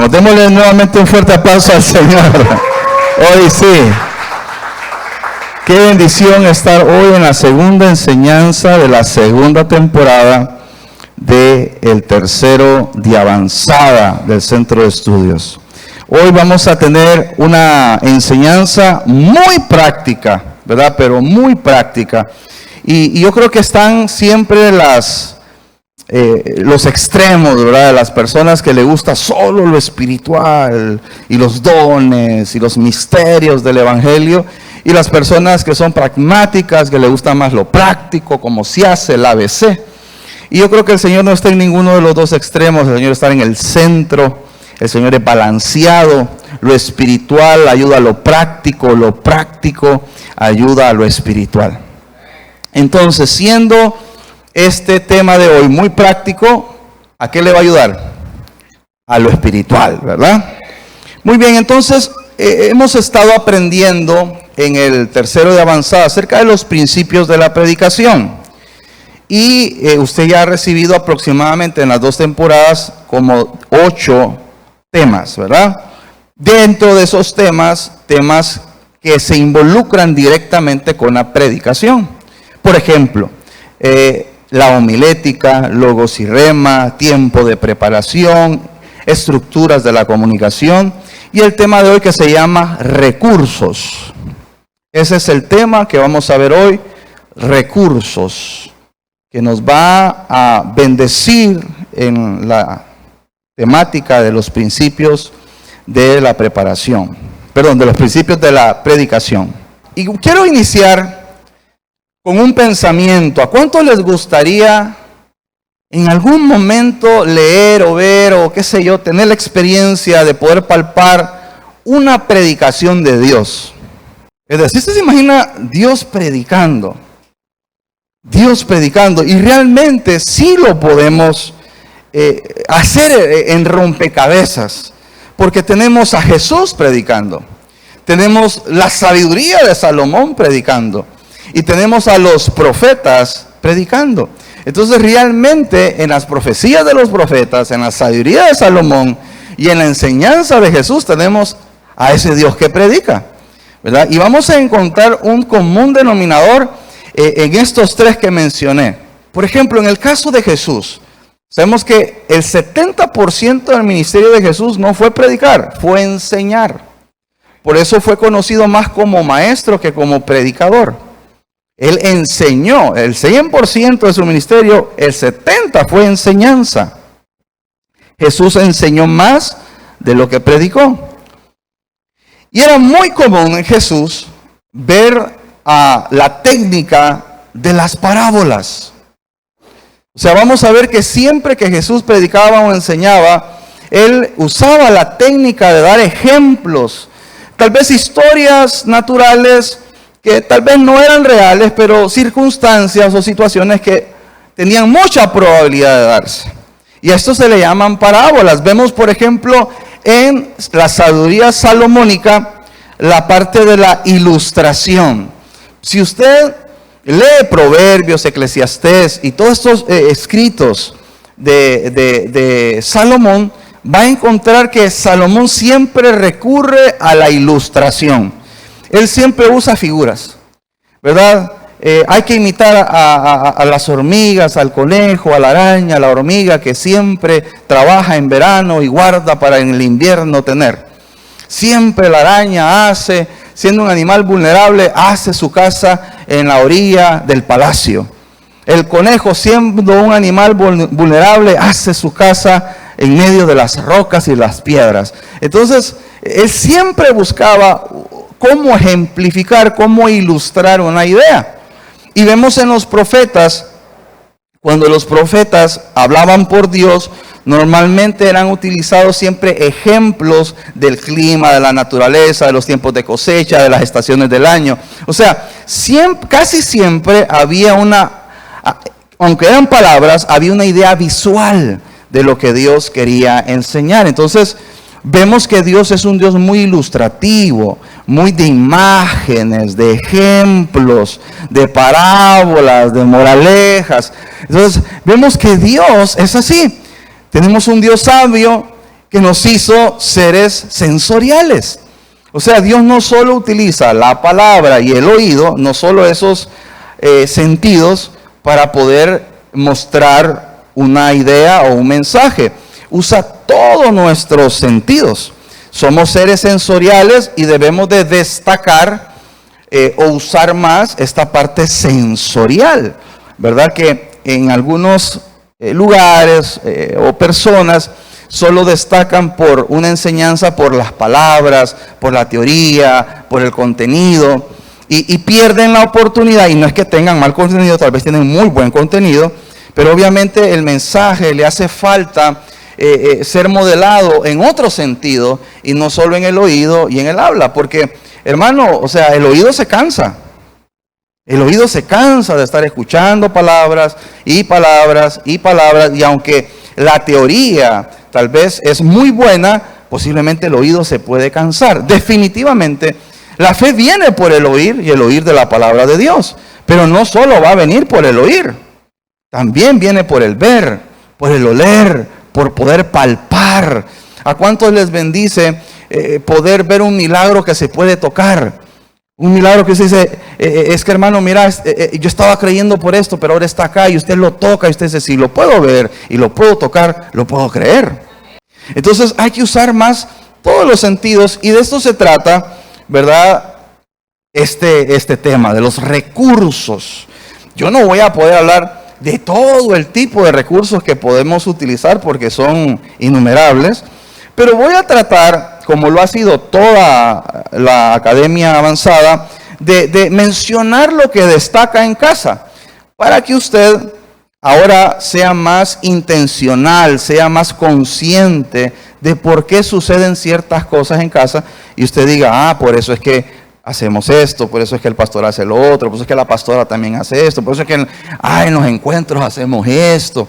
Vamos, démosle nuevamente un fuerte aplauso al Señor. Hoy sí. Qué bendición estar hoy en la segunda enseñanza de la segunda temporada del tercero de avanzada del Centro de Estudios. Hoy vamos a tener una enseñanza muy práctica, ¿verdad? Pero muy práctica. Y yo creo que están siempre los extremos, ¿verdad? De las personas que le gusta solo lo espiritual y los dones y los misterios del Evangelio, y las personas que son pragmáticas, que le gusta más lo práctico, como se hace el ABC. Y yo creo que el Señor no está en ninguno de los dos extremos. El Señor está en el centro. El Señor es balanceado. Lo espiritual ayuda a lo práctico ayuda a lo espiritual. Entonces, siendo este tema de hoy muy práctico, ¿a qué le va a ayudar? A lo espiritual, ¿verdad? Muy bien, entonces hemos estado aprendiendo en el tercero de avanzada acerca de los principios de la predicación. Y usted ya ha recibido aproximadamente en las 2 temporadas como 8 temas, ¿verdad? Dentro de esos temas que se involucran directamente con la predicación. Por ejemplo, la homilética, logos y rema, tiempo de preparación, estructuras de la comunicación y el tema de hoy que se llama recursos. Ese es el tema que vamos a ver hoy, recursos, que nos va a bendecir en la temática de los principios de la preparación, de los principios de la predicación. Y quiero iniciar con un pensamiento. ¿A cuántos les gustaría en algún momento leer o ver o qué sé yo, tener la experiencia de poder palpar una predicación de Dios? Es decir, ¿usted se imagina Dios predicando? Dios predicando, y realmente sí lo podemos hacer en rompecabezas, porque tenemos a Jesús predicando, tenemos la sabiduría de Salomón predicando, y tenemos a los profetas predicando. Entonces realmente en las profecías de los profetas, en la sabiduría de Salomón y en la enseñanza de Jesús tenemos a ese Dios que predica, ¿verdad? Y vamos a encontrar un común denominador en estos 3 que mencioné. Por ejemplo, en el caso de Jesús, sabemos que el 70% del ministerio de Jesús no fue predicar, fue enseñar. Por eso fue conocido más como maestro que como predicador. Él enseñó, el 100% de su ministerio, el 70% fue enseñanza. Jesús enseñó más de lo que predicó. Y era muy común en Jesús ver la técnica de las parábolas. O sea, vamos a ver que siempre que Jesús predicaba o enseñaba, Él usaba la técnica de dar ejemplos, tal vez historias naturales que tal vez no eran reales, pero circunstancias o situaciones que tenían mucha probabilidad de darse. Y a esto se le llaman parábolas. Vemos, por ejemplo, en la sabiduría salomónica, la parte de la ilustración. Si usted lee Proverbios, Eclesiastés y todos estos escritos de Salomón, va a encontrar que Salomón siempre recurre a la ilustración. Él siempre usa figuras, ¿verdad? Hay que imitar a las hormigas, al conejo, a la araña, a la hormiga que siempre trabaja en verano y guarda para en el invierno tener. Siempre la araña siendo un animal vulnerable, hace su casa en la orilla del palacio. El conejo, siendo un animal vulnerable, hace su casa en medio de las rocas y las piedras. Entonces, él siempre buscaba cómo ejemplificar, cómo ilustrar una idea. Y vemos en los profetas, cuando los profetas hablaban por Dios, normalmente eran utilizados siempre ejemplos del clima, de la naturaleza, de los tiempos de cosecha, de las estaciones del año. O sea, casi siempre había aunque eran palabras, había una idea visual de lo que Dios quería enseñar. Entonces, vemos que Dios es un Dios muy ilustrativo, muy de imágenes, de ejemplos, de parábolas, de moralejas. Entonces, vemos que Dios es así. Tenemos un Dios sabio que nos hizo seres sensoriales. O sea, Dios no solo utiliza la palabra y el oído, no solo esos sentidos para poder mostrar una idea o un mensaje. Usa todos nuestros sentidos. Somos seres sensoriales y debemos de destacar o usar más esta parte sensorial, ¿verdad? Que en algunos lugares o personas solo destacan por una enseñanza, por las palabras, por la teoría, por el contenido, y pierden la oportunidad. Y no es que tengan mal contenido, tal vez tienen muy buen contenido, pero obviamente el mensaje le hace falta ser modelado en otro sentido y no solo en el oído y en el habla, porque hermano, o sea, el oído se cansa. El oído se cansa de estar escuchando palabras y palabras y palabras, y aunque la teoría tal vez es muy buena, posiblemente el oído se puede cansar. Definitivamente, la fe viene por el oír y el oír de la palabra de Dios, pero no solo va a venir por el oír, también viene por el ver, por el oler, por poder palpar. ¿A cuántos les bendice poder ver un milagro que se puede tocar? Un milagro que se dice, es que hermano, mira, yo estaba creyendo por esto, pero ahora está acá y usted lo toca y usted dice, si lo puedo ver y lo puedo tocar, lo puedo creer. Entonces hay que usar más todos los sentidos, y de esto se trata, ¿verdad? Este tema de los recursos. Yo no voy a poder hablar de todo el tipo de recursos que podemos utilizar porque son innumerables, pero voy a tratar, como lo ha sido toda la academia avanzada, de mencionar lo que destaca en casa, para que usted ahora sea más intencional, sea más consciente de por qué suceden ciertas cosas en casa, y usted diga, por eso es que hacemos esto, por eso es que el pastor hace lo otro, por eso es que la pastora también hace esto, por eso es que en los encuentros hacemos esto,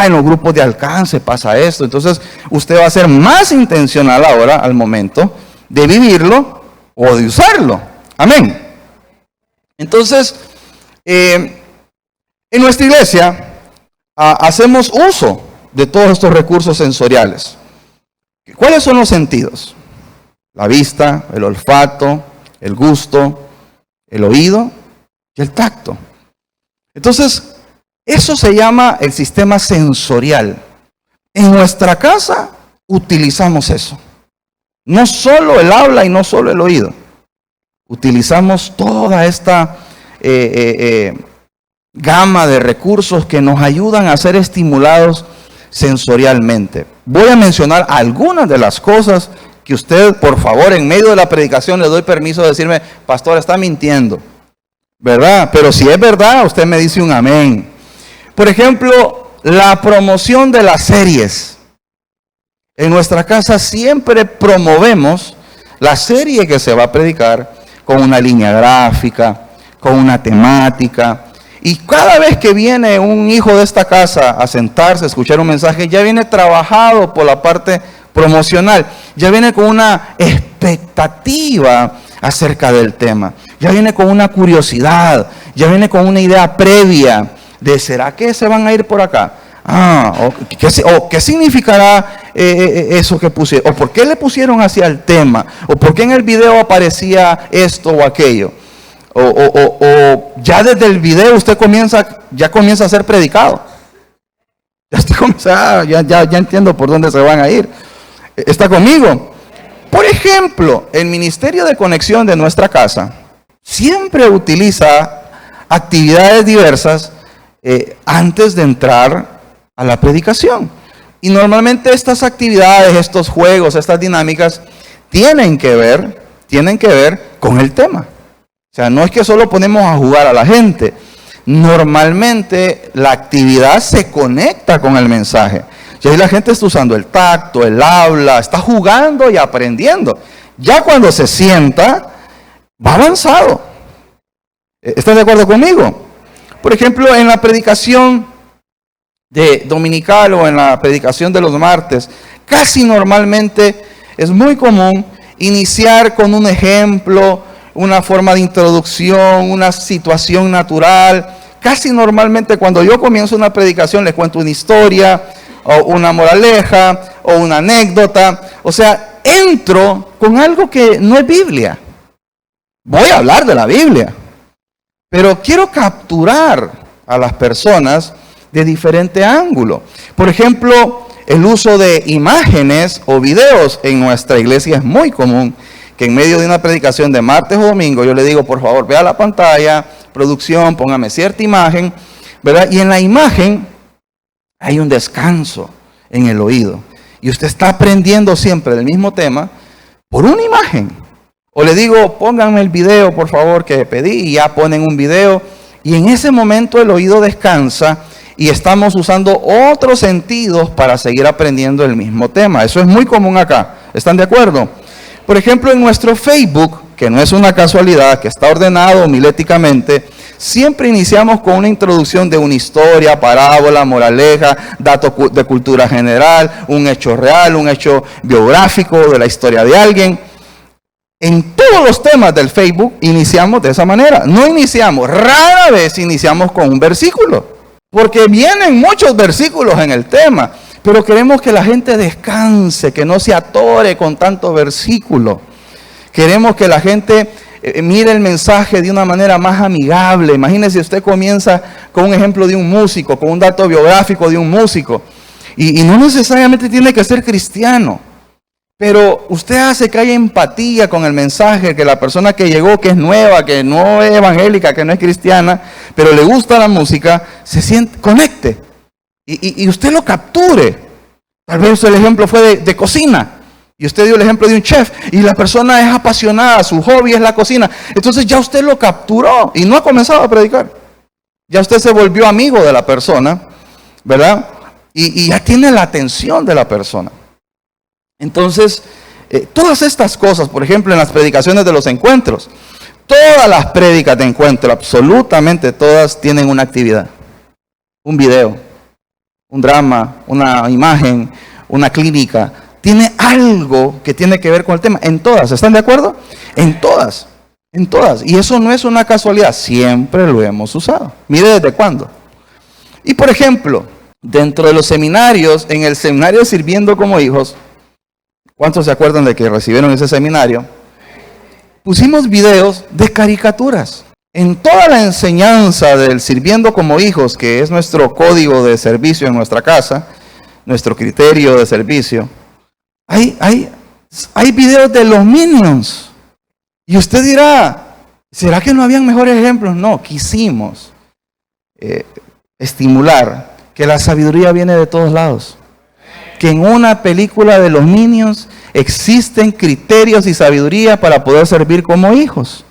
en los grupos de alcance pasa esto. Entonces usted va a ser más intencional ahora al momento de vivirlo o de usarlo. Amén. Entonces, en nuestra iglesia hacemos uso de todos estos recursos sensoriales. ¿Cuáles son los sentidos? La vista, el olfato, el gusto, el oído y el tacto. Entonces, eso se llama el sistema sensorial. En nuestra casa utilizamos eso. No solo el habla y no solo el oído. Utilizamos toda esta gama de recursos que nos ayudan a ser estimulados sensorialmente. Voy a mencionar algunas de las cosas que usted, por favor, en medio de la predicación le doy permiso de decirme, pastor, está mintiendo, ¿verdad? Pero si es verdad, usted me dice un amén. Por ejemplo, la promoción de las series. En nuestra casa siempre promovemos la serie que se va a predicar con una línea gráfica, con una temática. Y cada vez que viene un hijo de esta casa a sentarse, a escuchar un mensaje, ya viene trabajado por la parte promocional, ya viene con una expectativa acerca del tema, ya viene con una curiosidad, ya viene con una idea previa de ¿será que se van a ir por acá? ¿Qué significará eso que pusieron? ¿O por qué le pusieron hacia el tema? ¿O por qué en el video aparecía esto o aquello? O ya desde el video usted ya comienza a ser predicado. Ya entiendo por dónde se van a ir. ¿Está conmigo? Por ejemplo, el Ministerio de Conexión de nuestra casa siempre utiliza actividades diversas antes de entrar a la predicación. Y normalmente estas actividades, estos juegos, estas dinámicas tienen que ver con el tema. O sea, no es que solo ponemos a jugar a la gente. Normalmente la actividad se conecta con el mensaje. Y ahí la gente está usando el tacto, el habla, está jugando y aprendiendo. Ya cuando se sienta, va avanzado. ¿Estás de acuerdo conmigo? Por ejemplo, en la predicación de dominical o en la predicación de los martes, casi normalmente es muy común iniciar con un ejemplo, una forma de introducción, una situación natural. Casi normalmente cuando yo comienzo una predicación les cuento una historia o una moraleja, o una anécdota. O sea, entro con algo que no es Biblia. Voy a hablar de la Biblia, pero quiero capturar a las personas de diferente ángulo. Por ejemplo, el uso de imágenes o videos en nuestra iglesia es muy común, que en medio de una predicación de martes o domingo yo le digo, por favor, vea la pantalla, producción, póngame cierta imagen, ¿verdad? Y en la imagen hay un descanso en el oído. Y usted está aprendiendo siempre del mismo tema por una imagen. O le digo, pónganme el video, por favor, que pedí, y ya ponen un video. Y en ese momento el oído descansa y estamos usando otros sentidos para seguir aprendiendo el mismo tema. Eso es muy común acá. ¿Están de acuerdo? Por ejemplo, en nuestro Facebook, que no es una casualidad, que está ordenado homiléticamente, siempre iniciamos con una introducción de una historia, parábola, moraleja, dato de cultura general, un hecho real, un hecho biográfico de la historia de alguien. En todos los temas del Facebook iniciamos de esa manera. No iniciamos, rara vez iniciamos con un versículo, porque vienen muchos versículos en el tema, pero queremos que la gente descanse, que no se atore con tanto versículo. Queremos que la gente mire el mensaje de una manera más amigable. Imagínese, usted comienza con un ejemplo de un músico, con un dato biográfico de un músico, y no necesariamente tiene que ser cristiano. Pero usted hace que haya empatía con el mensaje, que la persona que llegó, que es nueva, que no es evangélica, que no es cristiana, pero le gusta la música, se siente, conecte. Y usted lo capture. Tal vez el ejemplo fue de cocina. Y usted dio el ejemplo de un chef. Y la persona es apasionada, su hobby es la cocina. Entonces ya usted lo capturó y no ha comenzado a predicar. Ya usted se volvió amigo de la persona, ¿verdad? Y ya tiene la atención de la persona. Entonces, todas estas cosas, por ejemplo, en las predicaciones de los encuentros, todas las prédicas de encuentro, absolutamente todas tienen una actividad, un video, un drama, una imagen, una clínica, tiene algo que tiene que ver con el tema, en todas, ¿están de acuerdo? En todas, y eso no es una casualidad, siempre lo hemos usado. Mire desde cuándo. Y por ejemplo, dentro de los seminarios, en el seminario Sirviendo como Hijos, ¿cuántos se acuerdan de que recibieron ese seminario? Pusimos videos de caricaturas. En toda la enseñanza del Sirviendo como Hijos, que es nuestro código de servicio en nuestra casa, nuestro criterio de servicio, hay videos de los Minions. Y usted dirá, ¿será que no habían mejores ejemplos? No, quisimos estimular que la sabiduría viene de todos lados. Que en una película de los Minions existen criterios y sabiduría para poder servir como hijos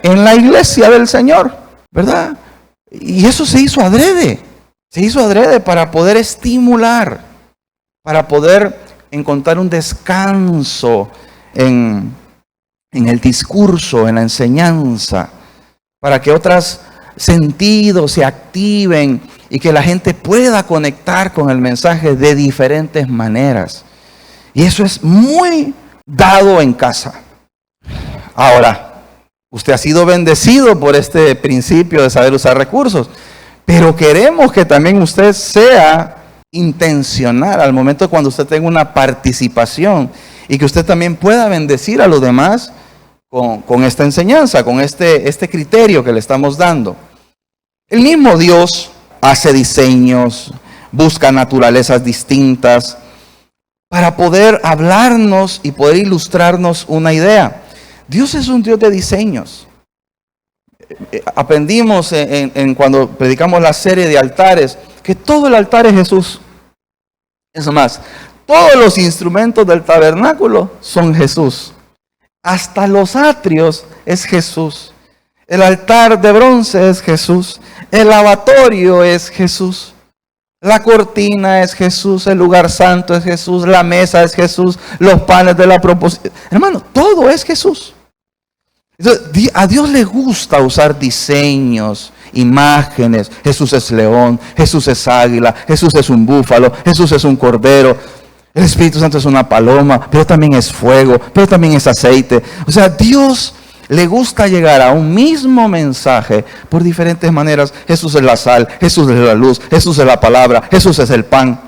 en la iglesia del Señor, ¿verdad? Y eso se hizo adrede para poder estimular, para poder encontrar un descanso en el discurso, en la enseñanza, para que otros sentidos se activen y que la gente pueda conectar con el mensaje de diferentes maneras. Y eso es muy dado en casa. Ahora, usted ha sido bendecido por este principio de saber usar recursos, pero queremos que también usted sea intencional al momento cuando usted tenga una participación y que usted también pueda bendecir a los demás con esta enseñanza, con este criterio que le estamos dando. El mismo Dios hace diseños, busca naturalezas distintas para poder hablarnos y poder ilustrarnos una idea. Dios es un Dios de diseños. Aprendimos cuando predicamos la serie de altares que todo el altar es Jesús. Es más, todos los instrumentos del tabernáculo son Jesús. Hasta los atrios es Jesús. El altar de bronce es Jesús. El lavatorio es Jesús. La cortina es Jesús. El lugar santo es Jesús. La mesa es Jesús. Los panes de la proposición. Hermano, todo es Jesús. Entonces, a Dios le gusta usar diseños, imágenes. Jesús es león. Jesús es águila. Jesús es un búfalo. Jesús es un cordero. El Espíritu Santo es una paloma, pero también es fuego, pero también es aceite. O sea, Dios le gusta llegar a un mismo mensaje por diferentes maneras. Jesús es la sal, Jesús es la luz, Jesús es la palabra, Jesús es el pan.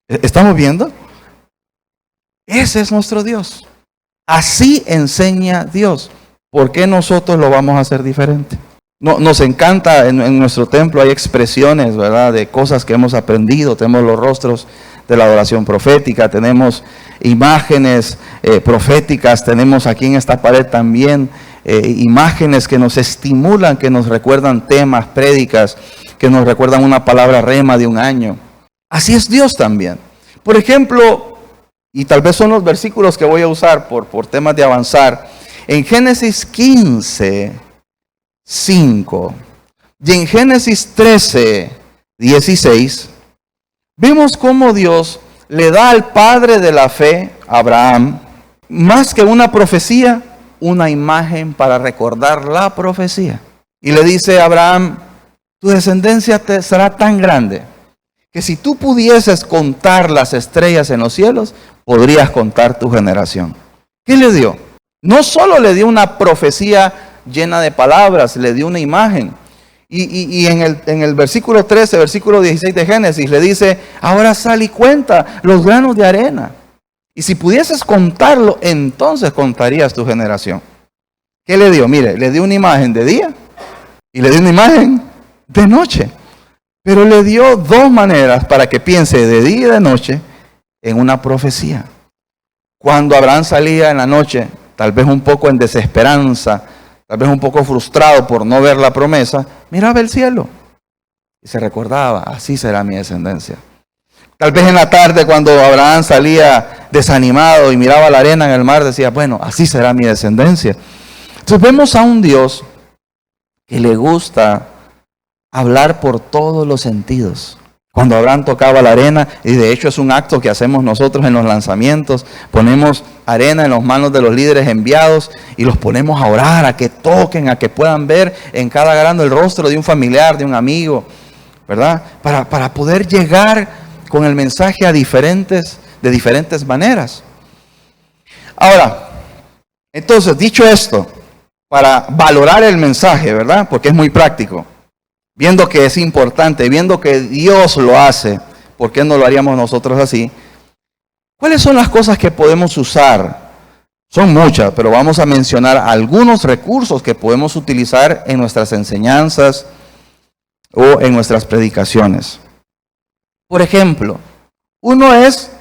¿Estamos viendo? Ese es nuestro Dios. Así enseña Dios. ¿Por qué nosotros lo vamos a hacer diferente? No, nos encanta, en nuestro templo hay expresiones, ¿verdad?, de cosas que hemos aprendido. Tenemos los rostros de la adoración profética, tenemos imágenes proféticas, tenemos aquí en esta pared también imágenes que nos estimulan, que nos recuerdan temas, prédicas, que nos recuerdan una palabra rema de un año. Así es Dios también. Por ejemplo, y tal vez son los versículos que voy a usar por temas de avanzar, en Génesis 15, 5 y en Génesis 13, 16, vemos cómo Dios le da al padre de la fe, Abraham, más que una profecía, una imagen para recordar la profecía. Y le dice a Abraham, tu descendencia será tan grande que si tú pudieses contar las estrellas en los cielos, podrías contar tu generación. ¿Qué le dio? No solo le dio una profecía llena de palabras, le dio una imagen. Y en el versículo 13, versículo 16 de Génesis, le dice, ahora sal y cuenta los granos de arena. Y si pudieses contarlo, entonces contarías tu generación. ¿Qué le dio? Mire, le dio una imagen de día y le dio una imagen de noche. Pero le dio dos maneras para que piense de día y de noche en una profecía. Cuando Abraham salía en la noche, tal vez un poco en desesperanza, tal vez un poco frustrado por no ver la promesa, miraba el cielo y se recordaba, así será mi descendencia. Tal vez en la tarde cuando Abraham salía desanimado y miraba la arena en el mar, decía, bueno, así será mi descendencia. Entonces vemos a un Dios que le gusta hablar por todos los sentidos. Cuando Abraham tocaba la arena, y de hecho es un acto que hacemos nosotros en los lanzamientos, ponemos arena en las manos de los líderes enviados y los ponemos a orar, a que toquen, a que puedan ver en cada grano el rostro de un familiar, de un amigo, ¿verdad? Para poder llegar con el mensaje de diferentes maneras. Ahora, entonces, dicho esto, para valorar el mensaje, ¿verdad? Porque es muy práctico. Viendo que es importante, viendo que Dios lo hace, ¿por qué no lo haríamos nosotros así? ¿Cuáles son las cosas que podemos usar? Son muchas, pero vamos a mencionar algunos recursos que podemos utilizar en nuestras enseñanzas o en nuestras predicaciones. Por ejemplo, uno es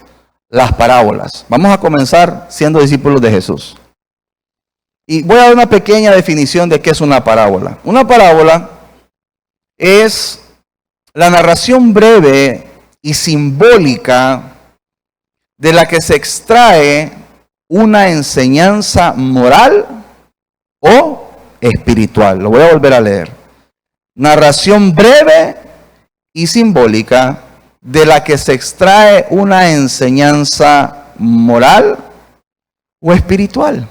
las parábolas. Vamos a comenzar siendo discípulos de Jesús. Y voy a dar una pequeña definición de qué es una parábola. Una parábola es la narración breve y simbólica de la que se extrae una enseñanza moral o espiritual. Lo voy a volver a leer. Narración breve y simbólica de la que se extrae una enseñanza moral o espiritual.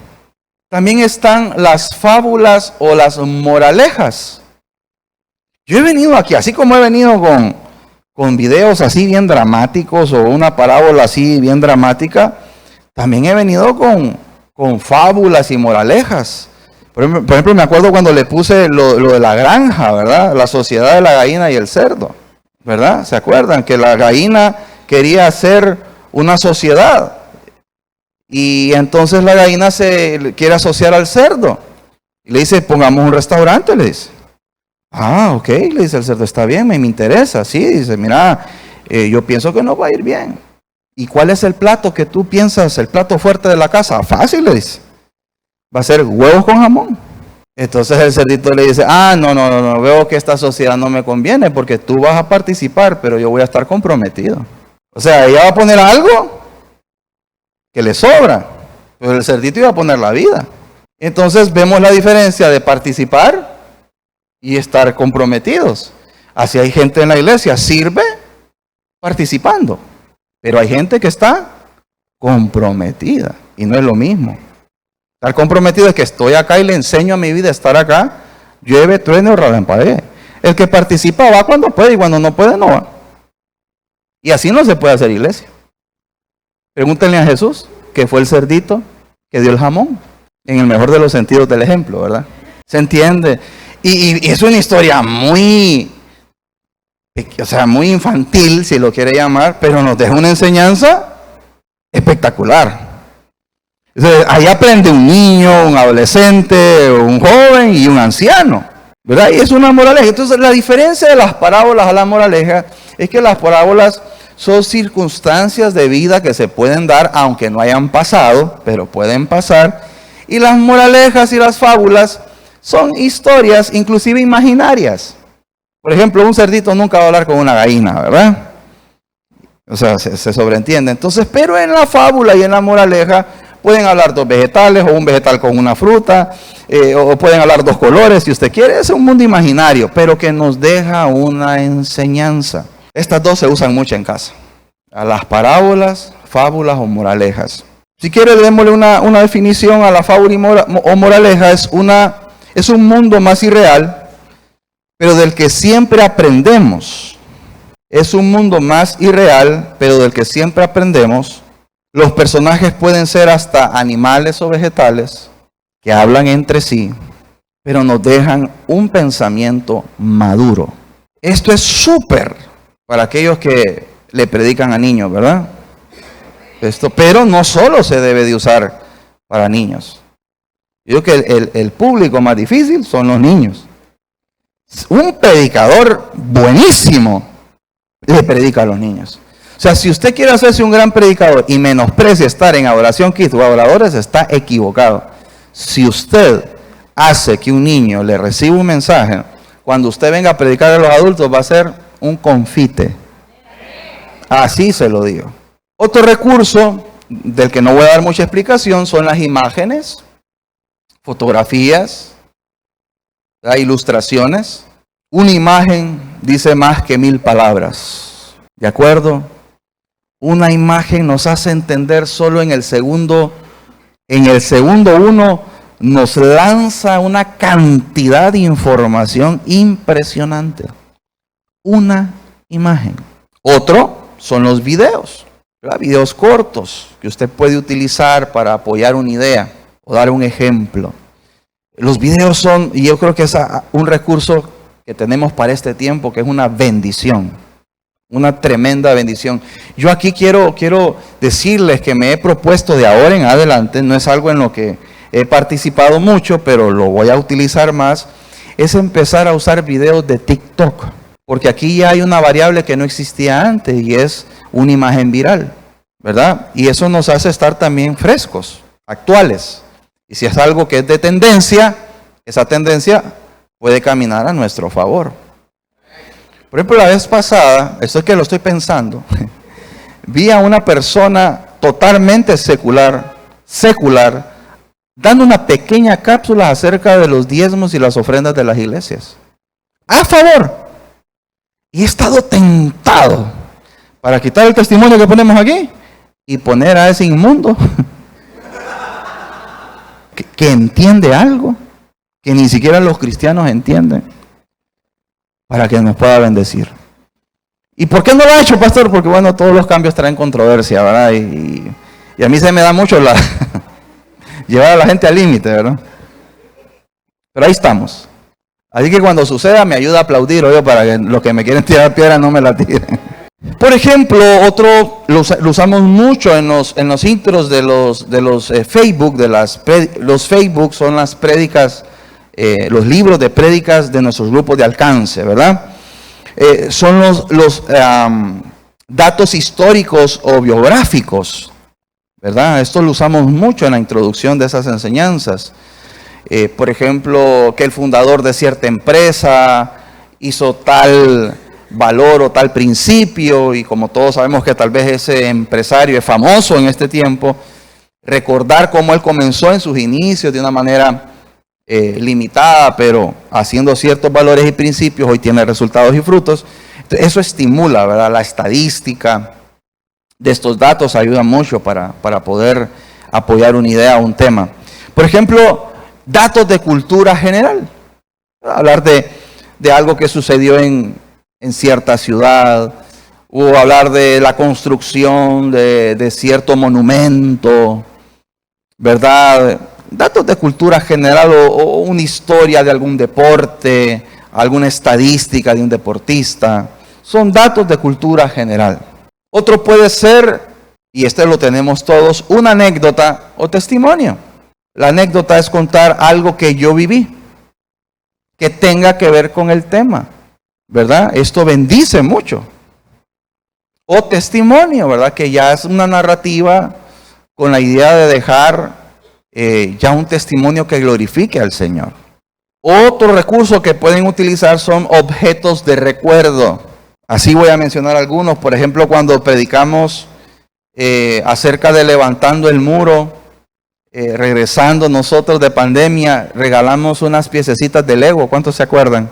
También están las fábulas o las moralejas. Yo he venido aquí, así como he venido con videos así bien dramáticos o una parábola así bien dramática, también he venido con fábulas y moralejas. Por ejemplo, me acuerdo cuando le puse lo de la granja, ¿verdad? La sociedad de la gallina y el cerdo, ¿verdad? ¿Se acuerdan? Que la gallina quería hacer una sociedad y entonces la gallina se quiere asociar al cerdo. Y le dice, pongamos un restaurante, le dice. Ah, ok, le dice el cerdo, está bien, me interesa. Sí, dice, mira, yo pienso que no va a ir bien. ¿Y cuál es el plato que tú piensas, el plato fuerte de la casa? Fácil, le dice. Va a ser huevos con jamón. Entonces el cerdito le dice, no, veo que esta sociedad no me conviene porque tú vas a participar, pero yo voy a estar comprometido. O sea, ella va a poner algo que le sobra, pero el cerdito iba a poner la vida. Entonces vemos la diferencia de participar y estar comprometidos. Así hay gente en la iglesia, sirve participando, pero hay gente que está comprometida y no es lo mismo. Estar comprometido es que estoy acá y le enseño a mi vida a estar acá, llueve, truene o relampaguee. El que participa va cuando puede y cuando no puede no va. Y así no se puede hacer iglesia. Pregúntenle a Jesús, que fue el cerdito que dio el jamón, en el mejor de los sentidos del ejemplo, ¿verdad? ¿Se entiende? Y es una historia muy o sea, muy infantil, si lo quiere llamar, pero nos deja una enseñanza espectacular. Entonces, ahí aprende un niño, un adolescente, un joven y un anciano, ¿verdad? Y es una moraleja. Entonces, la diferencia de las parábolas a la moraleja es que las parábolas son circunstancias de vida que se pueden dar, aunque no hayan pasado, pero pueden pasar. Y las moralejas y las fábulas son historias, inclusive imaginarias. Por ejemplo, un cerdito nunca va a hablar con una gallina, ¿verdad? O sea, se sobreentiende. Entonces, pero en la fábula y en la moraleja pueden hablar dos vegetales o un vegetal con una fruta, o pueden hablar dos colores, si usted quiere. Es un mundo imaginario, pero que nos deja una enseñanza. Estas dos se usan mucho en casa. A las parábolas, fábulas o moralejas. Si quiere, démosle una definición a la fábula o moraleja. Es un mundo más irreal, pero del que siempre aprendemos. Es un mundo más irreal, pero del que siempre aprendemos. Los personajes pueden ser hasta animales o vegetales que hablan entre sí, pero nos dejan un pensamiento maduro. Esto es súper para aquellos que le predican a niños, ¿verdad? Pero no solo se debe de usar para niños. Yo creo que el público más difícil son los niños. Un predicador buenísimo le predica a los niños. O sea, si usted quiere hacerse un gran predicador y menosprecia estar en Adoración Kids o Adoradores, está equivocado. Si usted hace que un niño le reciba un mensaje, cuando usted venga a predicar a los adultos va a ser un confite. Así se lo digo. Otro recurso del que no voy a dar mucha explicación son las imágenes, fotografías, ilustraciones. Una imagen dice más que 1000 palabras. ¿De acuerdo? Una imagen nos hace entender solo en el segundo 1 nos lanza una cantidad de información impresionante. Una imagen. Otro son los videos, ¿verdad? Videos cortos que usted puede utilizar para apoyar una idea o dar un ejemplo. Los videos son, y yo creo que es un recurso que tenemos para este tiempo, que es una bendición. Una tremenda bendición. Yo aquí quiero decirles que me he propuesto de ahora en adelante, no es algo en lo que he participado mucho, pero lo voy a utilizar más, es empezar a usar videos de TikTok. Porque aquí ya hay una variable que no existía antes y es una imagen viral, ¿verdad? Y eso nos hace estar también frescos, actuales. Y si es algo que es de tendencia, esa tendencia puede caminar a nuestro favor. Por ejemplo, la vez pasada, esto es que lo estoy pensando, vi a una persona totalmente secular, dando una pequeña cápsula acerca de los diezmos y las ofrendas de las iglesias. A favor. Y he estado tentado para quitar el testimonio que ponemos aquí y poner a ese inmundo que entiende algo que ni siquiera los cristianos entienden, para que nos pueda bendecir. ¿Y por qué no lo ha hecho, pastor? Porque bueno, todos los cambios traen controversia, ¿verdad? Y a mí se me da mucho llevar a la gente al límite, ¿verdad? Pero ahí estamos. Así que cuando suceda me ayuda a aplaudir, oye, para que los que me quieren tirar piedra no me la tiren. Por ejemplo, otro lo usamos mucho en los intros de los Facebook, los Facebook son las prédicas, los libros de prédicas de nuestros grupos de alcance, ¿verdad? Son los datos históricos o biográficos, ¿verdad? Esto lo usamos mucho en la introducción de esas enseñanzas. Por ejemplo, que el fundador de cierta empresa hizo tal valor o tal principio, y como todos sabemos que tal vez ese empresario es famoso en este tiempo, recordar cómo él comenzó en sus inicios de una manera limitada, pero haciendo ciertos valores y principios, hoy tiene resultados y frutos. Entonces, eso estimula, ¿verdad? La estadística de estos datos ayuda mucho para poder apoyar una idea o un tema. Por ejemplo, datos de cultura general. Hablar de algo que sucedió en cierta ciudad, o hablar de la construcción de cierto monumento, ¿verdad? Datos de cultura general o una historia de algún deporte, alguna estadística de un deportista. son datos de cultura general. Otro puede ser, y este lo tenemos todos, una anécdota o testimonio. La anécdota es contar algo que yo viví, que tenga que ver con el tema, ¿verdad? Esto bendice mucho. O testimonio, ¿verdad? Que ya es una narrativa con la idea de dejar ya un testimonio que glorifique al Señor. Otro recurso que pueden utilizar son objetos de recuerdo. Así voy a mencionar algunos. Por ejemplo, cuando predicamos acerca de levantando el muro, regresando nosotros de pandemia, regalamos unas piececitas de Lego. ¿Cuántos se acuerdan?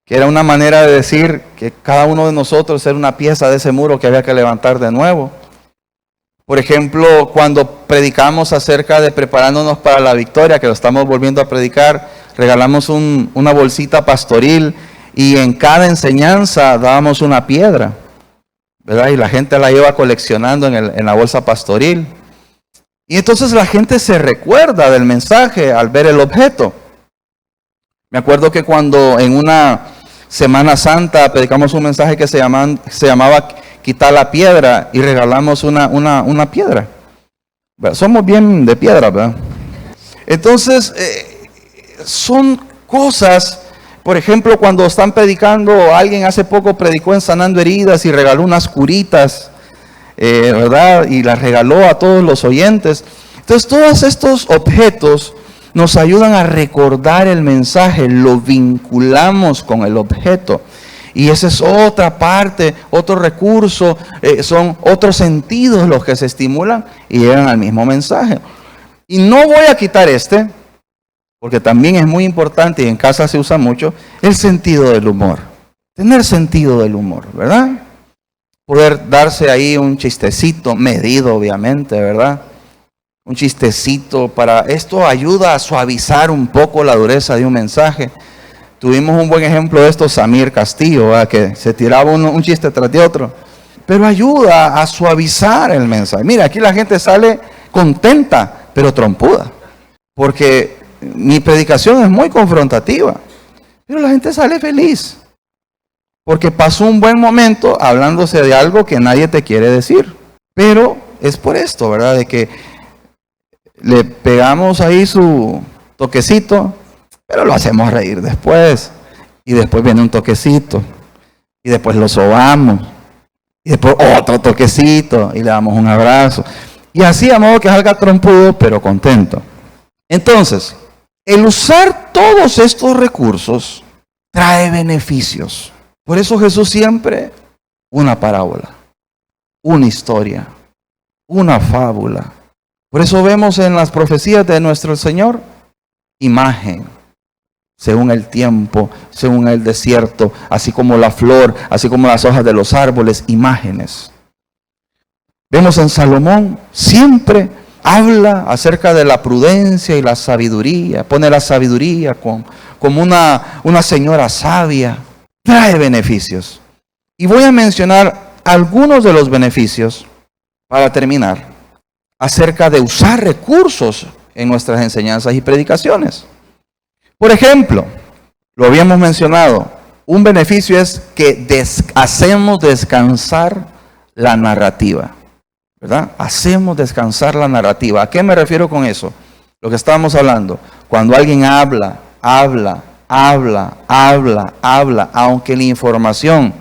Que era una manera de decir que cada uno de nosotros era una pieza de ese muro que había que levantar de nuevo. Por ejemplo, cuando predicamos acerca de preparándonos para la victoria, que lo estamos volviendo a predicar, regalamos una bolsita pastoril y en cada enseñanza dábamos una piedra, ¿verdad? Y la gente la iba coleccionando en la bolsa pastoril. Y entonces la gente se recuerda del mensaje al ver el objeto. Me acuerdo que cuando en una Semana Santa predicamos un mensaje que se llamaba quitar la piedra y regalamos una piedra. Somos bien de piedra, ¿verdad? Entonces, son cosas, por ejemplo, cuando están predicando, alguien hace poco predicó en Sanando Heridas y regaló unas curitas, ¿verdad? Y las regaló a todos los oyentes. Entonces, todos estos objetos nos ayudan a recordar el mensaje, lo vinculamos con el objeto. Y esa es otra parte, otro recurso, son otros sentidos los que se estimulan y llegan al mismo mensaje. Y no voy a quitar porque también es muy importante y en casa se usa mucho, el sentido del humor. Tener sentido del humor, ¿verdad? Poder darse ahí un chistecito, medido obviamente, ¿verdad? Un chistecito para esto ayuda a suavizar un poco la dureza de un mensaje. Tuvimos un buen ejemplo de esto, Samir Castillo, ¿verdad? Que se tiraba un chiste tras de otro. Pero ayuda a suavizar el mensaje. Mira, aquí la gente sale contenta, pero trompuda. Porque mi predicación es muy confrontativa. Pero la gente sale feliz. Porque pasó un buen momento hablándose de algo que nadie te quiere decir. Pero es por esto, ¿verdad? De que le pegamos ahí su toquecito, pero lo hacemos reír después. Y después viene un toquecito. Y después lo sobamos. Y después otro toquecito. Y le damos un abrazo. Y así a modo que salga trompudo, pero contento. Entonces, el usar todos estos recursos trae beneficios. Por eso Jesús siempre una parábola, una historia, una fábula. Por eso vemos en las profecías de nuestro Señor imagen. Según el tiempo, según el desierto, así como la flor, así como las hojas de los árboles, imágenes. Vemos en Salomón, siempre habla acerca de la prudencia y la sabiduría, pone la sabiduría como una señora sabia, trae beneficios. Y voy a mencionar algunos de los beneficios para terminar, acerca de usar recursos en nuestras enseñanzas y predicaciones. Por ejemplo, lo habíamos mencionado, un beneficio es que hacemos descansar la narrativa, ¿verdad? Hacemos descansar la narrativa. ¿A qué me refiero con eso? Lo que estábamos hablando, cuando alguien habla, aunque la información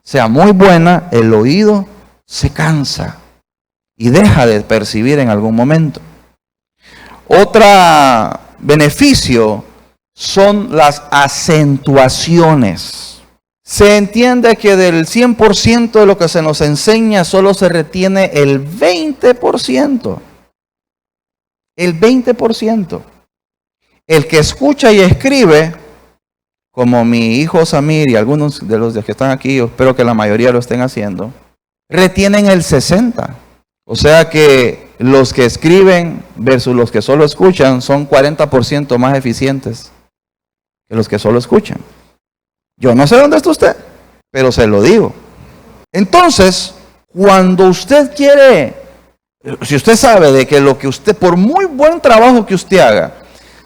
sea muy buena, el oído se cansa y deja de percibir en algún momento. Otro beneficio son las acentuaciones. Se entiende que del 100% de lo que se nos enseña solo se retiene el 20%. El 20%. El que escucha y escribe, como mi hijo Samir y algunos de los que están aquí, yo espero que la mayoría lo estén haciendo, retienen el 60%. O sea que los que escriben versus los que solo escuchan son 40% más eficientes que los que solo escuchan. Yo no sé dónde está usted, pero se lo digo. Entonces, cuando usted quiere, si usted sabe de que lo que usted, por muy buen trabajo que usted haga,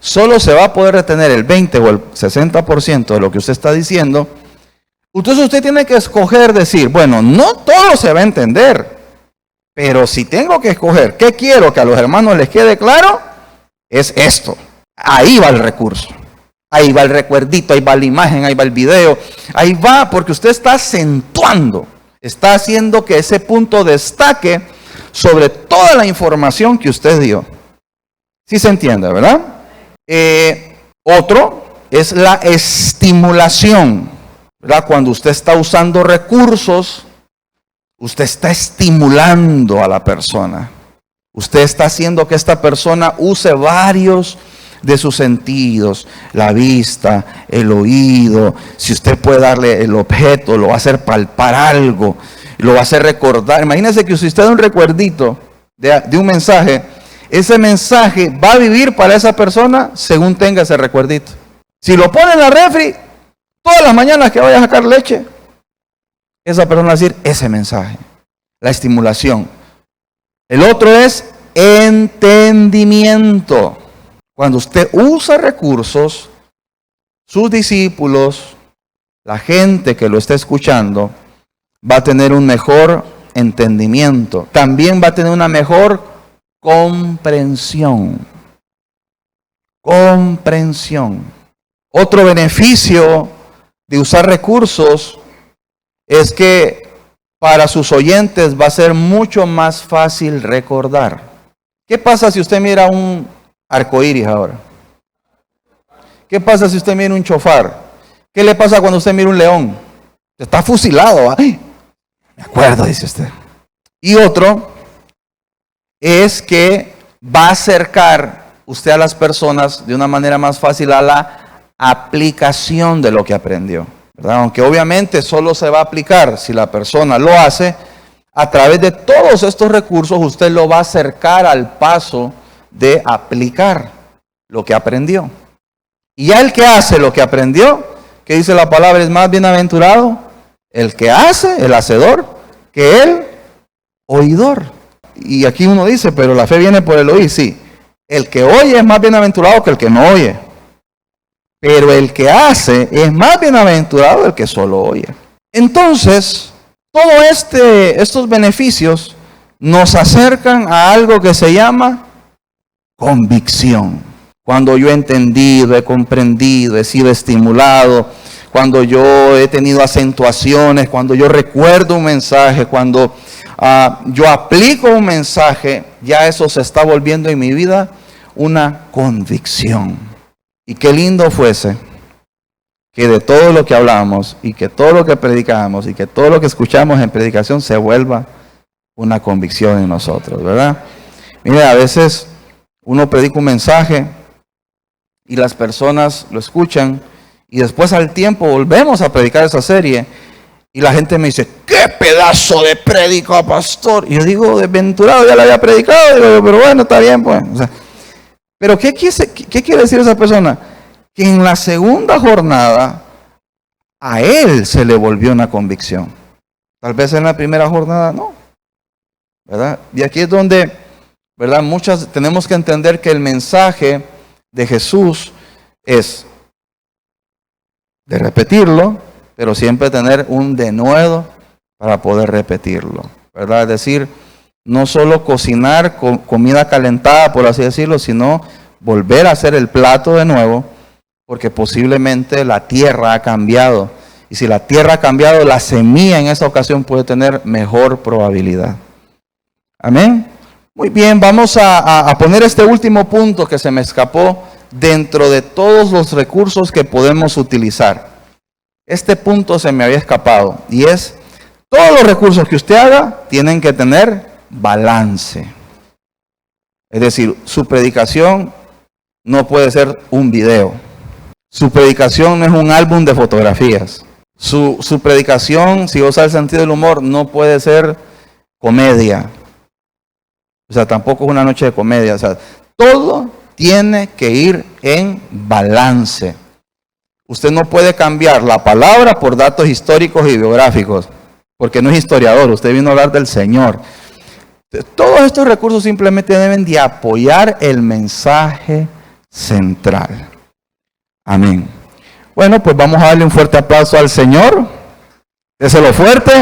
solo se va a poder retener el 20 o el 60% de lo que usted está diciendo, Entonces usted tiene que escoger, decir, bueno, no todo se va a entender, pero si tengo que escoger qué quiero que a los hermanos les quede claro, es esto. Ahí va el recurso. Ahí va el recuerdito, ahí va la imagen, ahí va el video. Ahí va porque usted está acentuando, está haciendo que ese punto destaque sobre toda la información que usted dio. ¿Sí se entiende, verdad? Otro es la estimulación, ¿verdad? Cuando usted está usando recursos, usted está estimulando a la persona. Usted está haciendo que esta persona use varios de sus sentidos, la vista, el oído. Si usted puede darle el objeto, lo va a hacer palpar algo, lo va a hacer recordar. Imagínese que si usted da un recuerdito de un mensaje, ese mensaje va a vivir para esa persona según tenga ese recuerdito. Si lo pone en la refri, todas las mañanas que vaya a sacar leche, esa persona va a decir ese mensaje, la estimulación. El otro es entendimiento. Cuando usted usa recursos, sus discípulos, la gente que lo está escuchando, va a tener un mejor entendimiento. También va a tener una mejor comprensión. Comprensión. Otro beneficio de usar recursos es que para sus oyentes va a ser mucho más fácil recordar. ¿Qué pasa si usted mira un arcoíris ahora? ¿Qué pasa si usted mira un chofar? ¿Qué le pasa cuando usted mira un león? Está fusilado. ¡Ay! Me acuerdo, dice usted. Y otro es que va a acercar usted a las personas de una manera más fácil a la aplicación de lo que aprendió, ¿verdad? Aunque obviamente solo se va a aplicar si la persona lo hace, a través de todos estos recursos usted lo va a acercar al paso de aplicar lo que aprendió. Y ya el que hace lo que aprendió, que dice la palabra, es más bienaventurado el que hace, el hacedor, que el oidor. Y aquí uno dice, pero la fe viene por el oír. Sí, el que oye es más bienaventurado que el que no oye. Pero el que hace es más bienaventurado el que solo oye. Entonces, todos estos beneficios nos acercan a algo que se llama convicción. Cuando yo he entendido, he comprendido, he sido estimulado, cuando yo he tenido acentuaciones, cuando yo recuerdo un mensaje, cuando yo aplico un mensaje, ya eso se está volviendo en mi vida una convicción. Y qué lindo fuese que de todo lo que hablamos y que todo lo que predicamos y que todo lo que escuchamos en predicación se vuelva una convicción en nosotros, ¿verdad? Mire, a veces uno predica un mensaje y las personas lo escuchan y después al tiempo volvemos a predicar esa serie y la gente me dice, ¡qué pedazo de prédica, pastor! Y yo digo, desventurado, ya la había predicado, digo, pero bueno, está bien, pues. O sea, pero ¿qué quiere decir esa persona? Que en la segunda jornada a él se le volvió una convicción. Tal vez en la primera jornada no, ¿verdad? Y aquí es donde, ¿verdad? Tenemos que entender que el mensaje de Jesús es de repetirlo, pero siempre tener un denuedo para poder repetirlo, ¿verdad? Es decir, no solo cocinar comida calentada, por así decirlo, sino volver a hacer el plato de nuevo, porque posiblemente la tierra ha cambiado. Y si la tierra ha cambiado, la semilla en esa ocasión puede tener mejor probabilidad. Amén. Muy bien, vamos a poner este último punto que se me escapó dentro de todos los recursos que podemos utilizar. Este punto se me había escapado y es, todos los recursos que usted haga tienen que tener balance. Es decir, su predicación no puede ser un video. Su predicación no es un álbum de fotografías. Su predicación, si usa el sentido del humor, no puede ser comedia. O sea, tampoco es una noche de comedia. O sea, todo tiene que ir en balance. Usted no puede cambiar la palabra por datos históricos y biográficos, porque no es historiador, usted vino a hablar del Señor. Todos estos recursos simplemente deben de apoyar el mensaje central. Amén. Bueno, pues vamos a darle un fuerte aplauso al Señor. Déselo fuerte.